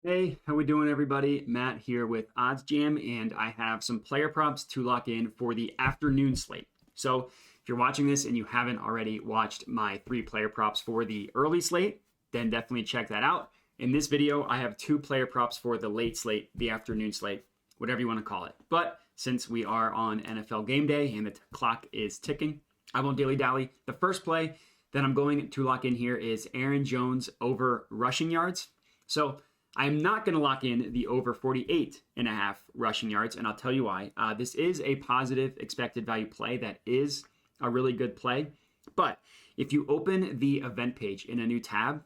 Hey, how we doing, everybody? Matt here with OddsJam, and I have some player props to lock in for the afternoon slate. So, if you're watching this and you haven't already watched my three player props for the early slate, then definitely check that out. In this video, I have two player props for the late slate, the afternoon slate, whatever you want to call it. But since we are on NFL game day and the clock is ticking, I won't dilly dally. The first play that I'm going to lock in here is Aaron Jones over rushing yards. So, I'm not going to lock in the over 48 and a half rushing yards, and I'll tell you why. This is a positive expected value play that is a really good play. But if you open the event page in a new tab,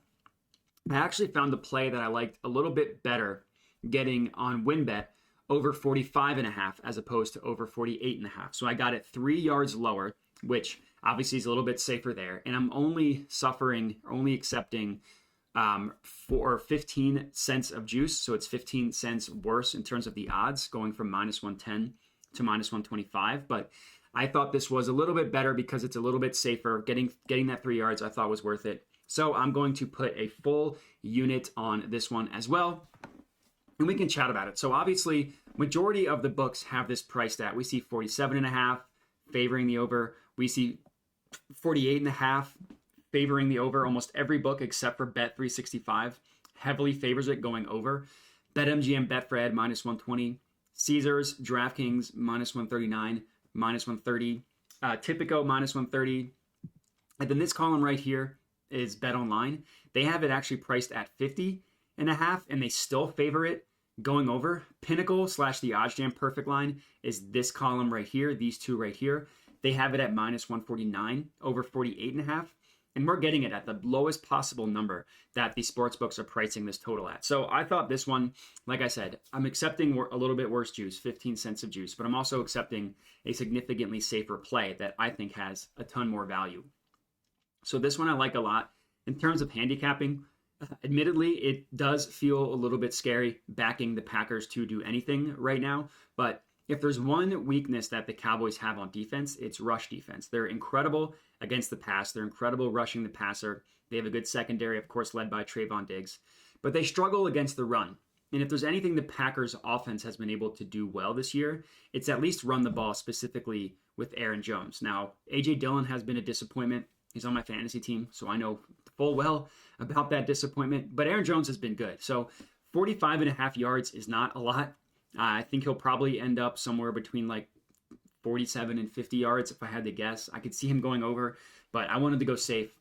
I actually found a play that I liked a little bit better getting on WinBet over 45 and a half as opposed to over 48 and a half. So I got it 3 yards lower, which obviously is a little bit safer there. And I'm only accepting for 15 cents of juice. So it's 15 cents worse in terms of the odds, going from minus 110 to minus 125. But I thought this was a little bit better because it's a little bit safer. Getting that 3 yards I thought was worth it. So I'm going to put a full unit on this one as well. And we can chat about it. So obviously, majority of the books have this priced at. We see 47 and a half favoring the over. We see 48 and a half favoring the over. Almost every book except for Bet365 heavily favors it going over. BetMGM, Betfred, minus 120. Caesars, DraftKings, minus 139, minus 130. Tipico, minus 130. And then this column right here is Bet Online. They have it actually priced at 50 and a half, and they still favor it going over. Pinnacle / the OddsJam perfect line is this column right here, these two right here. They have it at minus 149 over 48 and a half. And we're getting it at the lowest possible number that the sports books are pricing this total at. So I thought this one, like I said, I'm accepting a little bit worse juice, 15 cents of juice, but I'm also accepting a significantly safer play that I think has a ton more value. So this one I like a lot. In terms of handicapping, admittedly, it does feel a little bit scary backing the Packers to do anything right now, but if there's one weakness that the Cowboys have on defense, it's rush defense. They're incredible against the pass. They're incredible rushing the passer. They have a good secondary, of course, led by Trayvon Diggs. But they struggle against the run. And if there's anything the Packers offense has been able to do well this year, it's at least run the ball, specifically with Aaron Jones. Now, A.J. Dillon has been a disappointment. He's on my fantasy team, so I know full well about that disappointment. But Aaron Jones has been good. So 45 and a half yards is not a lot. I think he'll probably end up somewhere between like 47 and 50 yards if I had to guess. I could see him going over, but I wanted to go safe.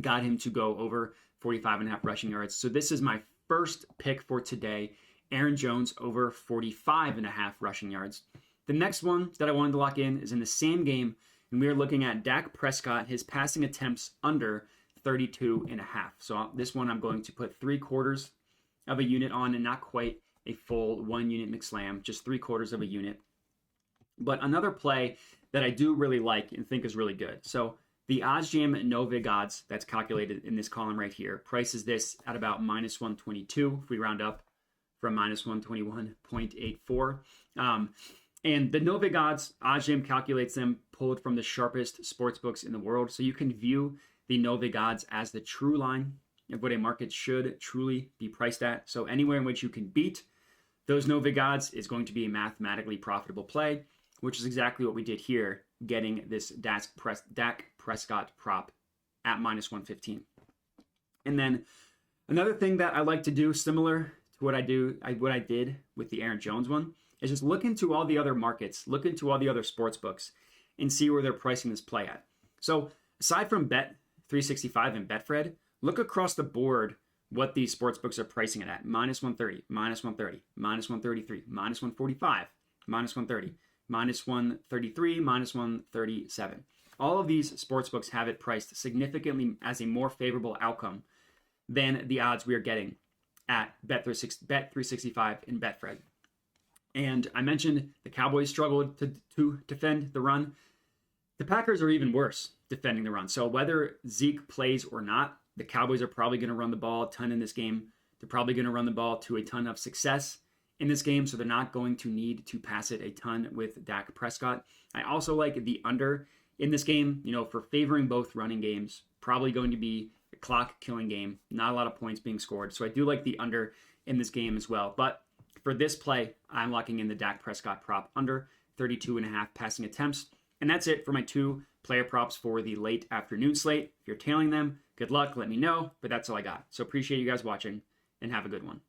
Got him to go over 45 and a half rushing yards. So this is my first pick for today. Aaron Jones over 45 and a half rushing yards. The next one that I wanted to lock in is in the same game, and we are looking at Dak Prescott, his passing attempts under 32 and a half. So this one I'm going to put 3/4 of a unit on, and not quite a full 1 unit McSlam, just 3/4 of a unit. But another play that I do really like and think is really good. So the OddsJam no vig odds that's calculated in this column right here prices this at about minus 122 if we round up from minus 121.84. And the no vig odds, OddsJam calculates them pulled from the sharpest sports books in the world. So you can view the no vig odds as the true line of what a market should truly be priced at. So anywhere in which you can beat those no vig odds is going to be a mathematically profitable play, which is exactly what we did here, getting this Dak Prescott prop at minus 115. And then another thing that I like to do, similar to what I did with the Aaron Jones one, is just look into all the other markets, look into all the other sports books, and see where they're pricing this play at. So aside from Bet365 and Betfred, look across the board what these sports books are pricing it at. Minus 130, minus 130, minus 133, minus 145, minus 130, minus 133, minus 137. All of these sports books have it priced significantly as a more favorable outcome than the odds we are getting at Bet365 and Betfred. And I mentioned the Cowboys struggled to defend the run. The Packers are even worse defending the run. So whether Zeke plays or not, the Cowboys are probably going to run the ball a ton in this game. They're probably going to run the ball to a ton of success in this game, so they're not going to need to pass it a ton with Dak Prescott. I also like the under in this game, for favoring both running games. Probably going to be clock killing game, not a lot of points being scored. So I do like the under in this game as well. But for this play, I'm locking in the Dak Prescott prop under 32.5 passing attempts. And that's it for my 2 player props for the late afternoon slate. If you're tailing them, good luck, let me know. But that's all I got. So appreciate you guys watching and have a good one.